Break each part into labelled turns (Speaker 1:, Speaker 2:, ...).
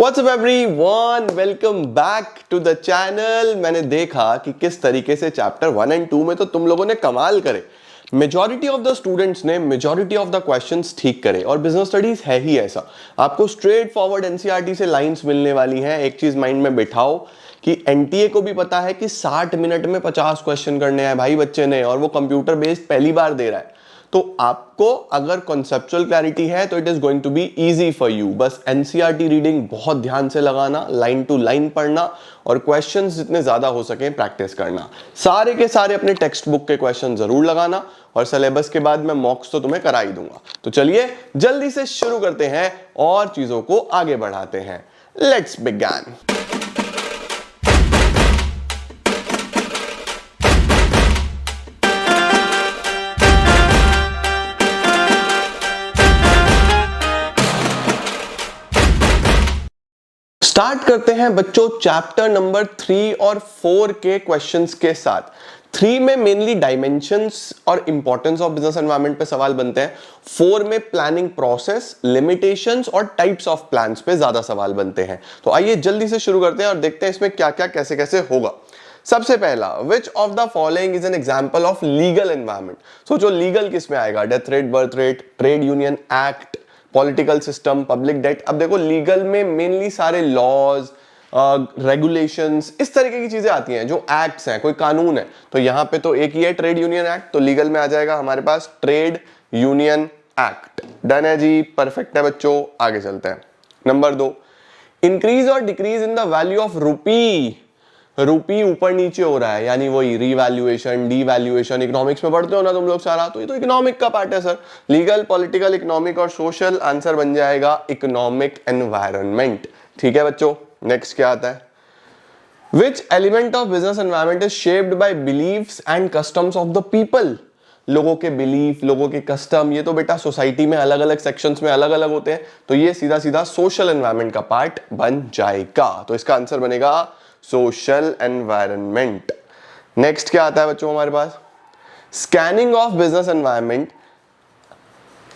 Speaker 1: What's up everyone? Welcome back to the channel। मैंने देखा कि किस तरीके से चैप्टर 1 एंड 2 में तो तुम लोगों ने कमाल करे। मेजॉरिटी ऑफ द स्टूडेंट्स ने मेजॉरिटी ऑफ द क्वेश्चंस ठीक करे और बिजनेस स्टडीज है ही ऐसा। आपको स्ट्रेट फॉरवर्ड एनसीईआरटी से लाइंस मिलने वाली हैं। एक चीज माइंड में बिठाओ कि एनटीए को भी पता है कि 60 मिनट में 50 क्वेश्चन करने हैं भाई बच्चे ने, और वो कंप्यूटर बेस्ड पहली बार दे रहा है। तो आपको अगर कॉन्सेप्चुअल क्लैरिटी है तो it is going to be easy for you. बस एनसीईआरटी रीडिंग बहुत ध्यान से लगाना, लाइन टू लाइन पढ़ना और क्वेश्चंस जितने ज्यादा हो सके प्रैक्टिस करना। सारे के सारे अपने टेक्स्ट बुक के क्वेश्चन जरूर लगाना और सिलेबस के बाद मैं मॉक्स तो तुम्हें करा ही दूंगा। तो चलिए जल्दी से शुरू करते हैं और चीजों को आगे बढ़ाते हैं। Let's begin. स्टार्ट करते हैं बच्चों चैप्टर नंबर 3 और 4 के क्वेश्चंस के साथ। 3 में मेनली डायमेंशंस और इंपॉर्टेंस ऑफ बिजनेस एनवायरनमेंट पे सवाल बनते हैं। 4 में प्लानिंग प्रोसेस, लिमिटेशंस और टाइप्स ऑफ प्लान्स पे ज्यादा सवाल बनते हैं। तो आइए जल्दी से शुरू करते हैं और देखते हैं इसमें क्या क्या कैसे कैसे होगा। सबसे पहला, which of the following is an example of legal environment. सोचो लीगल किसमें आएगा? Death rate, birth rate, trade union act, political system, public debt. अब देखो लीगल में मेनली सारे लॉज, रेगुलेशंस, इस तरीके की चीजें आती हैं जो एक्ट्स हैं, कोई कानून है। तो यहां पे तो एक ही है ट्रेड यूनियन एक्ट, तो लीगल में आ जाएगा हमारे पास ट्रेड यूनियन एक्ट। डन है जी, परफेक्ट है बच्चों। आगे चलते हैं। नंबर 2, इंक्रीज और decrease in the value of रूपी। रूपी ऊपर नीचे हो रहा है, यानी वही रीवैल्यूएशन, डीवैल्यूएशन। इकोनॉमिक्स में पढ़ते हो ना तुम लोग सारा, तो ये तो इकोनॉमिक का पार्ट है सर। लीगल, पॉलिटिकल, इकोनॉमिक और सोशल। आंसर बन जाएगा इकोनॉमिक एनवायरनमेंट। ठीक है बच्चों, नेक्स्ट क्या आता है? Which element of business environment is shaped by beliefs and customs of the people. लोगों के बिलीफ, लोगों के कस्टम, ये तो बेटा सोसाइटी में अलग अलग सेक्शंस में अलग अलग होते हैं, तो ये सीधा सीधा सोशल एनवायरनमेंट का पार्ट बन जाएगा। तो इसका आंसर बनेगा सोशल एनवायरनमेंट। नेक्स्ट क्या आता है बच्चों हमारे पास? Scanning of business environment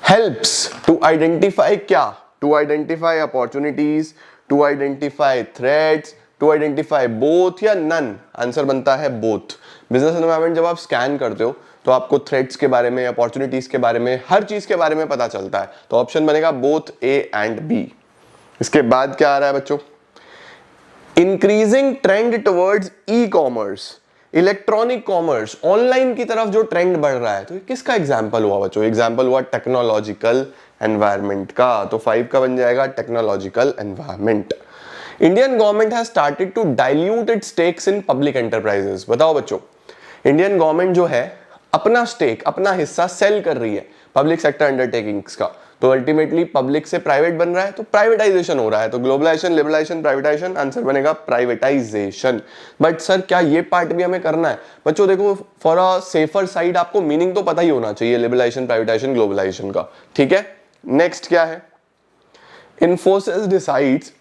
Speaker 1: helps to identify क्या? To identify opportunities, to identify threats, to identify both या नन। आंसर बनता है बोथ। बिजनेस एनवायरनमेंट जब आप स्कैन करते हो तो आपको थ्रेट्स के बारे में, अपॉर्चुनिटीज के बारे में, हर चीज के बारे में पता चलता है। तो ऑप्शन बनेगा बोथ ए एंड बी। इसके बाद क्या आ रहा है बच्चों? Increasing trend towards e commerce, electronic commerce, online की तरफ जो ट्रेंड बढ़ रहा है, तो किसका एग्जाम्पल हुआ बच्चों? एग्जाम्पल हुआ टेक्नोलॉजिकल एनवायरनमेंट का। तो 5 का बन जाएगा technological environment. Indian government has started to dilute its stakes in public enterprises. बताओ बच्चों, इंडियन गवर्नमेंट जो है अपना स्टेक, अपना हिस्सा सेल कर रही है पब्लिक सेक्टर अंडरटेकिंग्स का। तो अल्टीमेटली पब्लिक से प्राइवेट बन रहा है, तो प्राइवेटाइजेशन हो रहा है। तो ग्लोबलाइजेशन, लिबरलाइजेशन, प्राइवेटाइजेशन। आंसर बनेगा प्राइवेटाइजेशन। बट सर क्या ये पार्ट भी हमें करना है? बच्चों देखो, फॉर अ सेफर साइड आपको मीनिंग तो पता ही होना चाहिए लिबरलाइजेशन, प्राइवेटाइजेशन, ग्लोबलाइजेशन का। ठीक है, नेक्स्ट क्या है? Infosys decides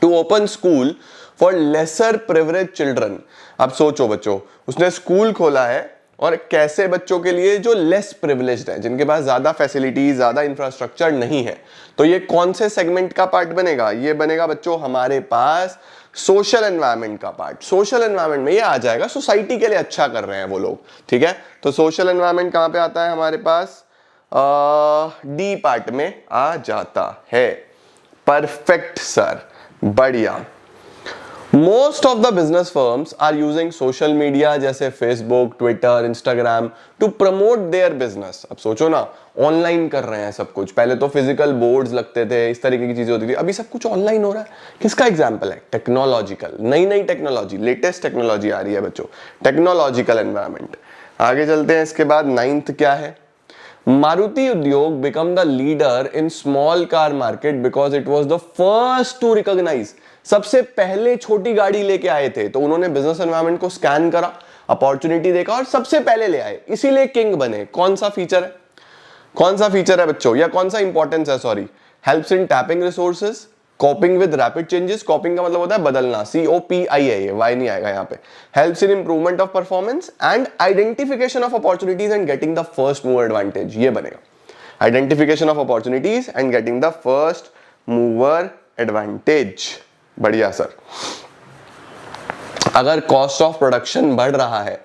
Speaker 1: to open school for lesser privilege children. अब सोचो बच्चों, उसने स्कूल खोला है और कैसे बच्चों के लिए जो लेस प्रिविलेज्ड हैं, जिनके पास ज्यादा फैसिलिटीज, ज्यादा इंफ्रास्ट्रक्चर नहीं है। तो ये कौन से सेगमेंट का पार्ट बनेगा? ये बनेगा बच्चों हमारे पास सोशल एनवायरनमेंट का पार्ट। सोशल एनवायरनमेंट में ये आ जाएगा, सोसाइटी के लिए अच्छा कर रहे हैं वो लोग। ठीक है, तो सोशल एनवायरनमेंट कहां पे आता है हमारे पास? डी पार्ट में आ जाता है। परफेक्ट सर, बढ़िया। Most of the business firms are using social media जैसे Facebook, Twitter, Instagram to promote their business. अब सोचो ना, ऑनलाइन कर रहे हैं सब कुछ। पहले तो फिजिकल बोर्ड्स लगते थे, इस तरीके की चीजें होती थी, अभी सब कुछ ऑनलाइन हो रहा है। किसका एग्जाम्पल है? टेक्नोलॉजिकल, नई नई टेक्नोलॉजी, लेटेस्ट टेक्नोलॉजी आ रही है बच्चों, टेक्नोलॉजिकल एनवायरनमेंट। आगे चलते हैं। इसके बाद 9th क्या है? Maruti Udyog become the leader in small car market because it was the first to recognise. सबसे पहले छोटी गाड़ी लेके आए थे, तो उन्होंने बिजनेस एनवायरनमेंट को स्कैन करा, अपॉर्चुनिटी देखा और सबसे पहले ले आए, इसीलिए किंग बने। कौन सा फीचर है? कौन सा फीचर है बच्चों, या कौन सा इंपॉर्टेंस है? Sorry, helps in tapping resources, कॉपिंग with rapid changes. कॉपिंग का मतलब होता है बदलना, COPI है ये, वाई नहीं आएगा यहाँ पे। Helps in improvement of performance and identification of opportunities and getting the first mover advantage. ये बनेगा identification of opportunities and getting the first mover advantage. बढ़िया सर। अगर कॉस्ट ऑफ प्रोडक्शन बढ़ रहा है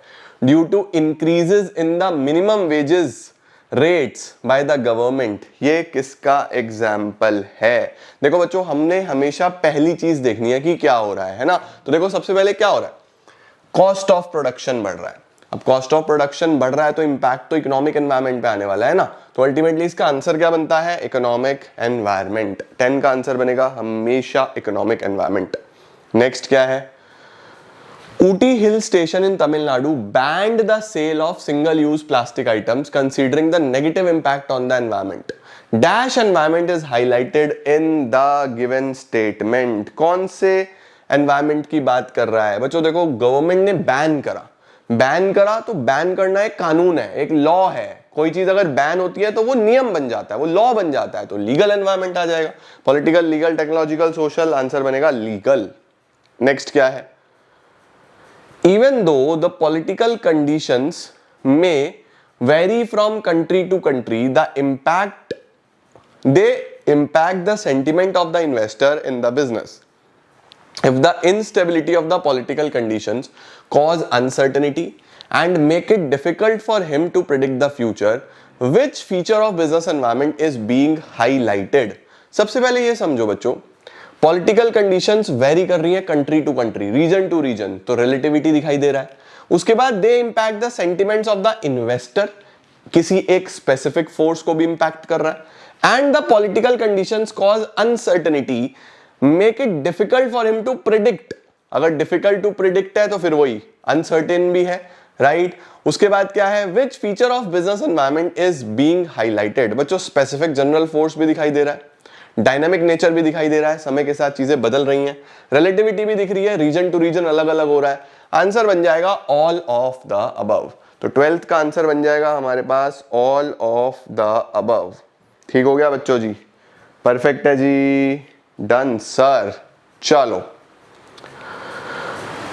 Speaker 1: due to increases in the minimum wages rates by the government, ये किसका example है? देखो बच्चों, हमने हमेशा पहली चीज देखनी है कि क्या हो रहा है ना। तो देखो सबसे पहले क्या हो रहा है, कॉस्ट ऑफ प्रोडक्शन बढ़ रहा है। अब कॉस्ट ऑफ प्रोडक्शन बढ़ रहा है तो इंपैक्ट तो इकोनॉमिक एनवायरनमेंट पे आने वाला है ना। तो अल्टीमेटली इसका आंसर क्या बनता है, इकोनॉमिक एनवायरनमेंट। 10 का आंसर बनेगा हमेशा इकोनॉमिक एनवायरनमेंट। नेक्स्ट क्या है, Ooty Hill Station in Tamil Nadu banned the sale of single-use plastic items considering the negative impact on the environment. Dash environment is highlighted in the given statement. कौन से environment की बात कर रहा है बच्चों? देखो गवर्नमेंट ने बैन करा तो बैन करना एक कानून है, एक लॉ है। कोई चीज अगर बैन होती है तो वो नियम बन जाता है, वो लॉ बन जाता है, तो लीगल एनवायरनमेंट आ जाएगा। Political, legal, technological, social, answer बनेगा लीगल। नेक्स्ट क्या है, even though the political conditions may vary from country to country, they impact the sentiment of the investor in the business. If the instability of the political conditions cause uncertainty and make it difficult for him to predict the future, which feature of business environment is being highlighted? सबसे पहले ये समझो बच्चों, political conditions very कर रही है country to country, region to region, तो relativity दिखाई दे रहा है। उसके बाद they impact the sentiments of the investor, किसी एक स्पेसिफिक फोर्स को भी इंपैक्ट कर रहा है। And the political conditions cause uncertainty, make it difficult for him to predict. अगर डिफिकल्ट टू प्रिडिक्ट है तो फिर वही अनसर्टेन भी है, राइट। उसके बाद क्या है, which feature of business environment is being highlighted. बच्चों स्पेसिफिक जनरल फोर्स भी दिखाई दे रहा है, डायनामिक नेचर भी दिखाई दे रहा है, समय के साथ चीजें बदल रही हैं, रिलेटिविटी भी दिख रही है, रीजन टू रीजन अलग अलग हो रहा है। आंसर बन जाएगा ऑल ऑफ द अबव। तो 12th का आंसर बन जाएगा हमारे पास ऑल ऑफ द अबव। ठीक हो गया बच्चों जी, परफेक्ट है जी, डन सर। चलो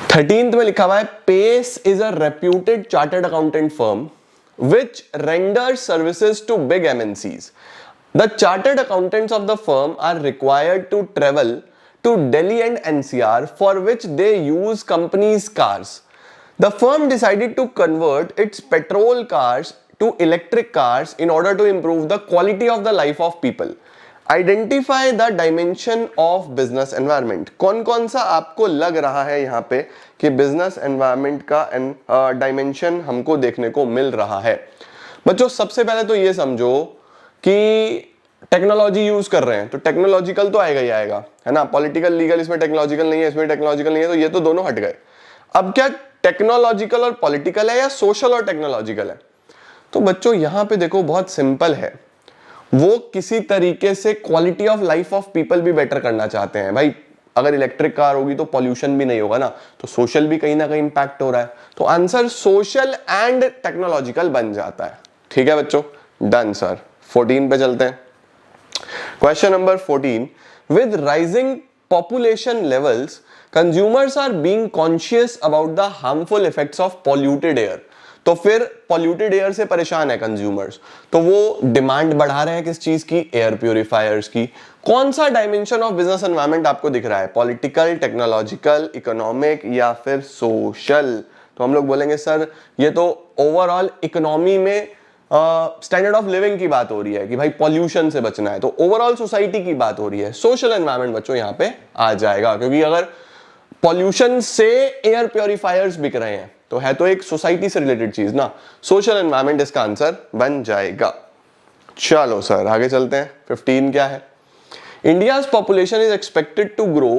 Speaker 1: 13th में लिखा हुआ है, Pace is a reputed chartered accountant firm which renders services to big MNCs. The chartered accountants of the firm are required to travel to Delhi and NCR, for which they use companies' cars. The firm decided to convert its petrol cars to electric cars in order to improve the quality of the life of people. Identify the dimension of business environment. कौन सा आपको लग रहा है यहाँ पे कि business environment का dimension हमको देखने को मिल रहा है? बच्चों सबसे पहले तो ये समझो कि टेक्नोलॉजी यूज कर रहे हैं तो टेक्नोलॉजिकल तो आएगा ही आएगा, है ना। पॉलिटिकल, लीगल इसमें टेक्नोलॉजिकल नहीं है, इसमें टेक्नोलॉजिकल नहीं है, तो ये तो दोनों हट गए। अब क्या टेक्नोलॉजिकल और पॉलिटिकल है या सोशल और टेक्नोलॉजिकल है? तो बच्चों यहां पे देखो बहुत सिंपल है, वो किसी तरीके से quality of life of people भी बेटर करना चाहते हैं। भाई अगर इलेक्ट्रिक कार होगी तो पॉल्यूशन भी नहीं होगा ना, तो सोशल भी कहीं ना कहीं इंपैक्ट हो रहा है। तो आंसर सोशल एंड टेक्नोलॉजिकल बन जाता है। ठीक है बच्चों, डन सर। 14 पे चलते हैं। Question number 14. With rising population levels, consumers are being conscious about the harmful effects of polluted air. तो फिर polluted air से परेशान है consumers, तो वो डिमांड बढ़ा रहे हैं किस चीज की, एयर प्यूरिफायर्स की। कौन सा डायमेंशन ऑफ बिजनेस एनवायरनमेंट आपको दिख रहा है, पॉलिटिकल, टेक्नोलॉजिकल, इकोनॉमिक या फिर सोशल? तो हम लोग बोलेंगे सर ये तो ओवरऑल इकोनॉमी में स्टैंडर्ड ऑफ लिविंग की बात हो रही है कि भाई पॉल्यूशन से बचना है, तो ओवरऑल सोसाइटी की बात हो रही है। सोशल एनवायरनमेंट बच्चों यहां पे आ जाएगा, क्योंकि अगर पॉल्यूशन से एयर प्योरीफायर्स बिक रहे हैं तो है तो एक सोसाइटी से रिलेटेड चीज ना। सोशल एनवायरनमेंट इसका आंसर बन जाएगा। चलो सर आगे चलते हैं। 15 क्या है, India's population is expected to grow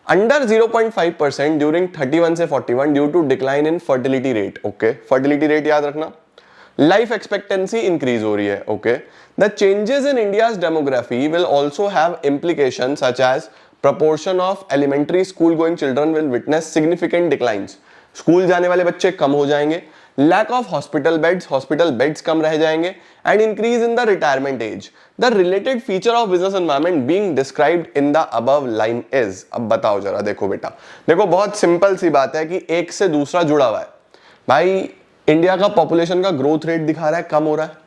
Speaker 1: under 0.5% during 31 से 41 due to decline in fertility rate. Okay, fertility rate याद रखना। लाइफ एक्सपेक्टेंसी इंक्रीज हो रही है। Okay, the changes in India's demography will also have implication such as proportion of elementary school going children will witness significant declines. School जाने वाले बच्चे कम हो जाएंगे, लैक ऑफ हॉस्पिटल बेड्स कम रह जाएंगे, and increase in the retirement age. The related feature of business environment being described in the above line is. अब बताओ जरा, देखो बेटा, देखो बहुत सिंपल सी बात है कि एक से दूसरा जुड़ा हुआ है। भाई इंडिया का पॉपुलेशन का ग्रोथ रेट दिखा रहा है कम हो रहा है,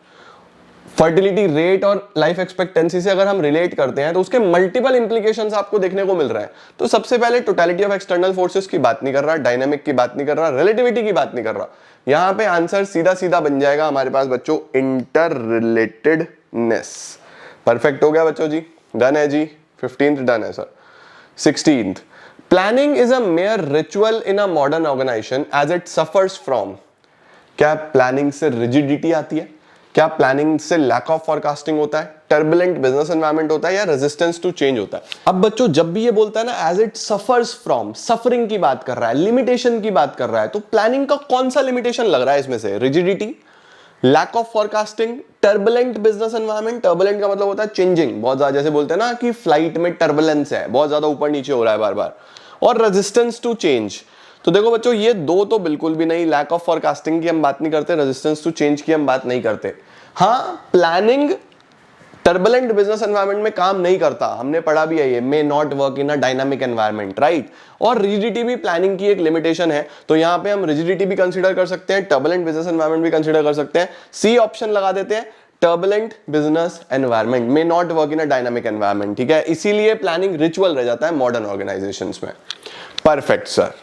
Speaker 1: फर्टिलिटी रेट और लाइफ एक्सपेक्टेंसी से अगर हम रिलेट करते हैं तो उसके मल्टीपल इंप्लीकेशंस आपको देखने को मिल रहा है। तो सबसे पहले टोटलिटी ऑफ एक्सटर्नल फोर्सेस की बात नहीं कर रहा, डायनामिक की बात नहीं कर रहा, रिलेटिविटी की बात नहीं कर रहा। यहां पे आंसर सीधा सीधा बन जाएगा हमारे पास बच्चों, इंटर रिलेटेडनेस। परफेक्ट हो गया बच्चों जी, डन है जी। 15th डन है sir. 16th, planning is a mere ritual in a modern organisation as it suffers from. क्या प्लानिंग से रिजिडिटी आती है? क्या प्लानिंग से लैक ऑफ फोरकास्टिंग होता है, टर्बुलेंट बिजनेस एनवायरनमेंट होता है, या रेजिस्टेंस टू चेंज होता है? अब बच्चों जब भी ये बोलता है ना as it suffers from, suffering की बात कर रहा है, लिमिटेशन की बात कर रहा है, तो प्लानिंग का कौन सा लिमिटेशन लग रहा है इसमें से? Rigidity, lack of forecasting, turbulent business environment. Turbulent का मतलब होता है चेंजिंग, बहुत ज्यादा, जैसे बोलते हैं ना कि फ्लाइट में टर्बुलेंस है, बहुत ज्यादा ऊपर नीचे हो रहा है बार बार, और रेजिस्टेंस टू चेंज। तो देखो बच्चों ये दो तो बिल्कुल भी नहीं, लैक ऑफ फोरकास्टिंग की हम बात नहीं करते, रेजिस्टेंस टू चेंज की हम बात नहीं करते। हाँ, प्लानिंग टर्बुलेंट बिजनेस एनवायरनमेंट में काम नहीं करता, हमने पढ़ा भी है ये, may not work in a dynamic environment, right. और रिजिडिटी भी प्लानिंग की एक लिमिटेशन है, तो यहां पे हम रिजिडिटी भी कंसीडर कर सकते हैं, टर्बुलेंट बिजनेस एनवायरनमेंट भी कंसीडर कर सकते हैं। सी ऑप्शन लगा देते हैं, turbulent business environment may not work in a dynamic environment, ठीक है। इसीलिए प्लानिंग रिचुअल रह जाता है मॉडर्न ऑर्गेनाइजेशंस में। Perfect sir.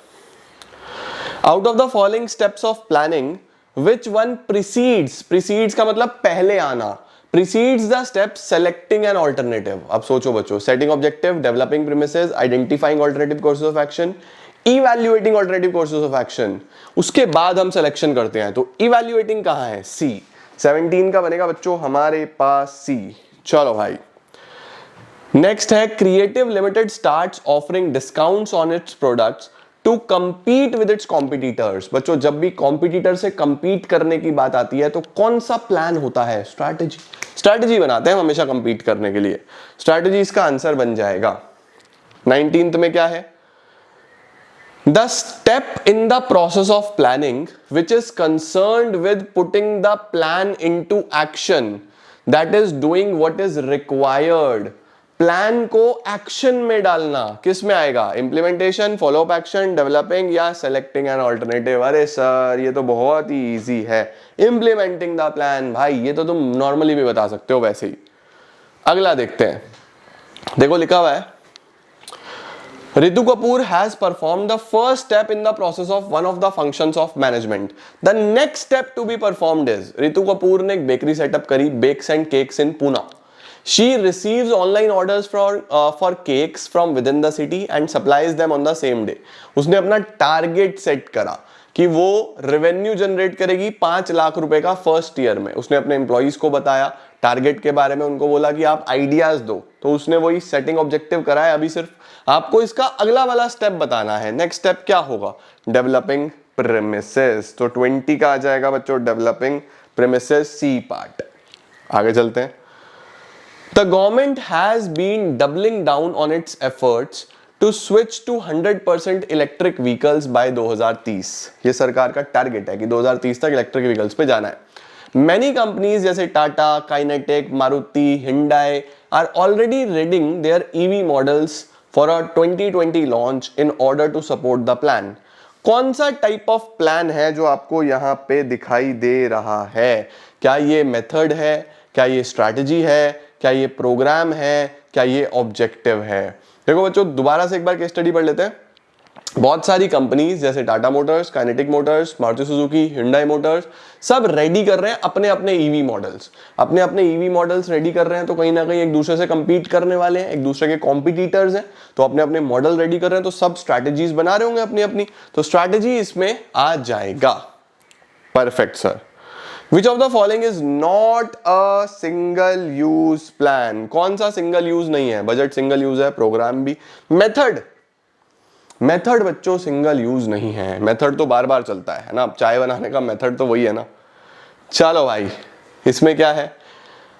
Speaker 1: Out of the following steps of planning which one precedes का मतलब पहले आना, precedes the step selecting an alternative। अब सोचो बच्चों, setting objective, developing premises, identifying alternative courses of action, evaluating alternative courses of action, उसके बाद हम selection करते हैं। तो evaluating कहाँ है? C। 17 का बनेगा बच्चों हमारे पास C। चलो भाई, नेक्स्ट है Creative Limited starts offering discounts on its products to compete with its competitors। बच्चों जब भी कॉम्पिटिटर से compete करने की बात आती है तो कौन सा प्लान होता है? स्ट्रैटेजी बनाते हैं हम हमेशा compete करने के लिए। स्ट्रैटेजी इसका आंसर बन जाएगा। 19th में क्या है? The step in the process of planning which is concerned with putting the plan into action, that is doing what is required। Plan को एक्शन में डालना किस में आएगा? Implementation, follow up action, developing, या सेलेक्टिंग एन ऑल्टरनेटिव? अरे sir ये तो बहुत ही इजी है, इंप्लीमेंटिंग द प्लान। भाई ये तो तुम नॉर्मली भी बता सकते हो वैसे ही। अगला देखते हैं, देखो लिखा हुआ है, Ritu Kapoor has performed the first step in the process of one of the functions of management. The next step to be performed is, Ritu Kapoor ने एक बेकरी सेटअप करी, Bakes and Cakes in Pune। She receives online orders for cakes from within the city and supplies them on the same day। उसने अपना target set करा कि वो revenue generate करेगी 5 लाख रुपए का फर्स्ट ईयर में। उसने अपने एम्प्लॉइज को बताया टारगेट के बारे में, उनको बोला कि आप आइडियाज दो, तो उसने वही सेटिंग ऑब्जेक्टिव करा है। अभी सिर्फ आपको इसका अगला वाला स्टेप बताना है। नेक्स्ट स्टेप क्या होगा? Developing premises. तो 20 का आ जाएगा बच्चों डेवलपिंग प्रेमिसेस, सी पार्ट। आगे चलते हैं। The government has been doubling down on its efforts to switch to 100% electric vehicles by 2030। ये सरकार का टारगेट है कि 2030 तक इलेक्ट्रिक व्हीकल्स पे जाना है। Many companies जैसे Tata, kinetic, Maruti, Hyundai are already readying their EV models for a 2020 launch in order to support the plan। कौन सा टाइप ऑफ प्लान है जो आपको यहां पे दिखाई दे रहा है? क्या ये मेथड है? क्या ये स्ट्रैटेजी है? क्या ये प्रोग्राम है? क्या ये ऑब्जेक्टिव है? देखो बच्चों दोबारा से एक बार केस स्टडी पढ़ लेते हैं। बहुत सारी कंपनीज जैसे Tata Motors, kinetic Motors, Maruti Suzuki, Hyundai Motors सब रेडी कर रहे हैं अपने अपने ईवी मॉडल्स। अपने अपने ईवी मॉडल्स रेडी कर रहे हैं तो कहीं ना कहीं एक दूसरे से कंपीट करने वाले हैं, एक दूसरे के कॉम्पिटिटर्स हैं, तो अपने अपने मॉडल रेडी कर रहे हैं, तो सब स्ट्रैटेजीज बना रहे होंगे अपनी अपनी, तो स्ट्रैटेजी इसमें आ जाएगा। Perfect sir. Which of the following is not a single use plan? कौन सा सिंगल यूज नहीं है? बजट सिंगल यूज है, प्रोग्राम भी। मेथड बच्चों सिंगल यूज नहीं है, मेथड तो बार बार चलता है ना। अब चाय बनाने का मेथड तो वही है ना। चलो भाई इसमें क्या है?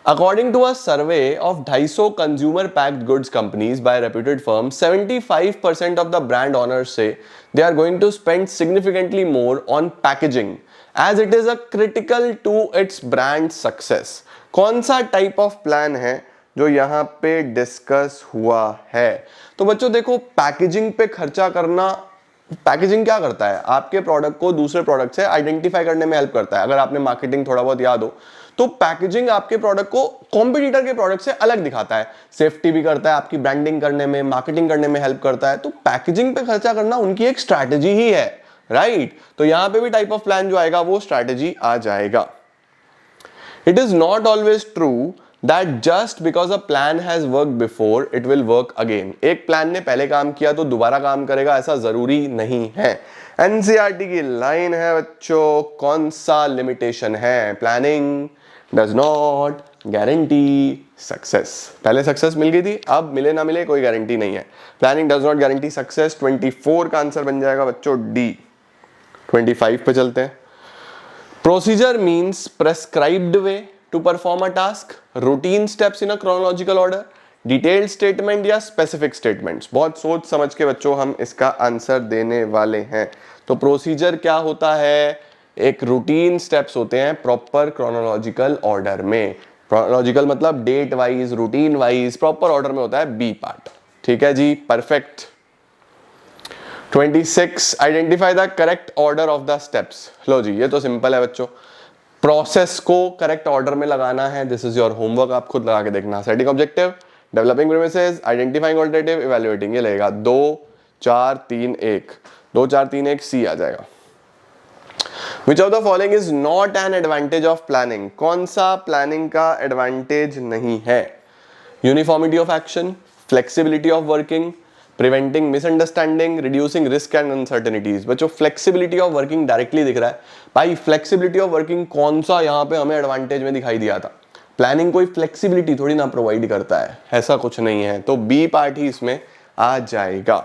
Speaker 1: According to a survey of 250 consumer packaged goods companies by reputed firms, 75% of the brand owners say they are going to spend significantly more on packaging as it is a critical to its brand success। कौन सा type of plan है जो यहाँ पे discuss हुआ है? तो बच्चों देखो पैकेजिंग पे खर्चा करना, पैकेजिंग क्या करता है? आपके प्रोडक्ट को दूसरे प्रोडक्ट से आइडेंटिफाई करने में हेल्प करता है। अगर आपने मार्केटिंग थोड़ा बहुत याद हो तो पैकेजिंग आपके प्रोडक्ट को कॉम्पिटिटर के प्रोडक्ट से अलग दिखाता है, सेफ्टी भी करता है, आपकी ब्रांडिंग करने में, मार्केटिंग करने में हेल्प करता है। तो पैकेजिंग पे खर्चा करना उनकी एक स्ट्रैटेजी ही है, राइट? तो यहां पे भी टाइप ऑफ प्लान जो आएगा वो स्ट्रैटेजी आ जाएगा। It is not always true that just because a plan has worked before it will work again। एक प्लान ने पहले काम किया तो दोबारा काम करेगा, ऐसा जरूरी नहीं है। एनसीईआरटी की लाइन है बच्चों, कौन सा लिमिटेशन है? Planning does not guarantee success. पहले सक्सेस मिल गई थी, अब मिले ना मिले कोई गारंटी नहीं है। Planning does not guarantee success. 24 का आंसर बन जाएगा बच्चों डी। 25 पे चलते हैं। Procedure means prescribed way to perform a task, routine steps in a chronological order, detailed statement या specific statements। बहुत सोच समझ के बच्चों हम इसका आंसर देने वाले हैं। तो प्रोसीजर क्या होता है? एक रूटीन स्टेप्स होते हैं प्रॉपर क्रोनोलॉजिकल ऑर्डर में। क्रोनोलॉजिकल मतलब date wise, routine wise, proper order में होता है बी पार्ट। ठीक है जी, perfect. 26 identify the correct order of the steps. लो जी, ये तो सिंपल है बच्चों, प्रोसेस को करेक्ट ऑर्डर में लगाना है। दिस इज योर होमवर्क, आप खुद लगा के देखना। Setting objective, developing premises, identifying alternative, evaluating. ये लगेगा 2 4 3 1, 2 4 3 1 सी आ जाएगा। Which of the following is not an advantage of planning? कौन सा प्लानिंग का एडवांटेज नहीं है? Uniformity of action, flexibility of working, preventing misunderstanding, reducing risk and uncertainties. बच्चों flexibility of working directly दिख रहा है भाई। फ्लेक्सिबिलिटी ऑफ वर्किंग कौन सा यहाँ पे हमें एडवांटेज में दिखाई दिया था? प्लानिंग कोई फ्लेक्सिबिलिटी थोड़ी ना प्रोवाइड करता है, ऐसा कुछ नहीं है। तो बी पार्ट ही इसमें आ जाएगा।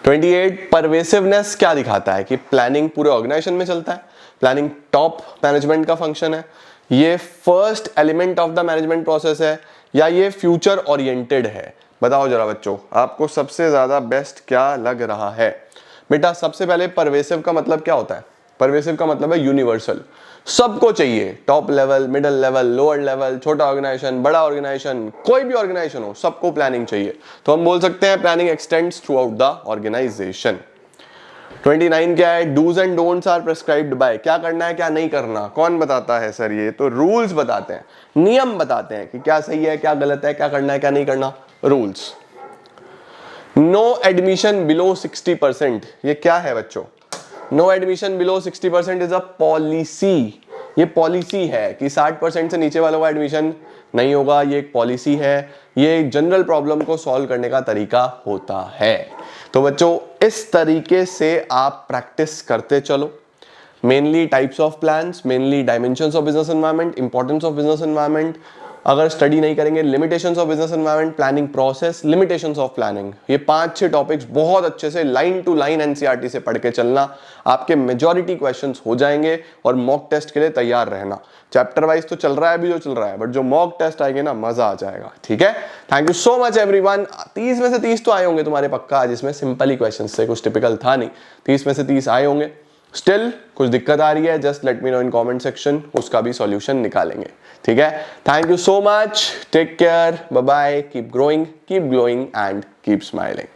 Speaker 1: 28 परवेसिवनेस क्या दिखाता है? कि प्लानिंग पूरे ऑर्गेनाइजेशन में चलता है, प्लानिंग टॉप मैनेजमेंट का फंक्शन है, ये first element of the management process है, या ये फ्यूचर ओरिएंटेड है? बताओ जरा बच्चों, आपको सबसे ज्यादा बेस्ट क्या लग रहा है? बेटा सबसे पहले परवेसिव का मतलब क्या होता है? परवेसिव का मतलब है यूनिवर्सल, सबको चाहिए। Top level, middle level, lower level, छोटा ऑर्गेनाइजेशन, बड़ा ऑर्गेनाइजेशन, कोई भी ऑर्गेनाइजेशन हो, सबको प्लानिंग चाहिए। तो हम बोल सकते हैं planning extends throughout the organisation. 29 क्या है? Dos and don'ts are prescribed by. क्या करना है क्या नहीं करना कौन बताता है सर? ये तो रूल्स बताते हैं, नियम बताते हैं कि क्या सही है क्या गलत है, क्या करना है क्या नहीं करना। रूल्स। नो एडमिशन बिलो 60%, ये क्या है बच्चों? No admission below 60% is a policy. ये पॉलिसी है कि 60% से नीचे वालों का एडमिशन नहीं होगा, ये एक पॉलिसी है, ये जनरल प्रॉब्लम को सॉल्व करने का तरीका होता है। तो बच्चों इस तरीके से आप प्रैक्टिस करते चलो। Mainly types of plans, mainly dimensions of business environment, importance of business environment. अगर स्टडी नहीं करेंगे, limitations of business environment, planning process, limitations of planning, ये 5-6 टॉपिक्स बहुत अच्छे से लाइन टू लाइन एनसीईआरटी से पढ़ के चलना। आपके मेजॉरिटी क्वेश्चंस हो जाएंगे और मॉक टेस्ट के लिए तैयार रहना। चैप्टर वाइज तो चल रहा है अभी जो चल रहा है, बट जो मॉक टेस्ट आएंगे ना मजा आ जाएगा। ठीक है, thank you so much everyone. 30 में से 30 तो आए होंगे तुम्हारे पक्का, जिसमें सिंपल ही क्वेश्चन थे, कुछ टिपिकल था नहीं। 30 में से 30 आए होंगे। स्टिल कुछ दिक्कत आ रही है, just let me know in comment section, उसका भी सॉल्यूशन निकालेंगे। ठीक है, thank you so much, take care, bye bye, keep growing, keep glowing and keep smiling.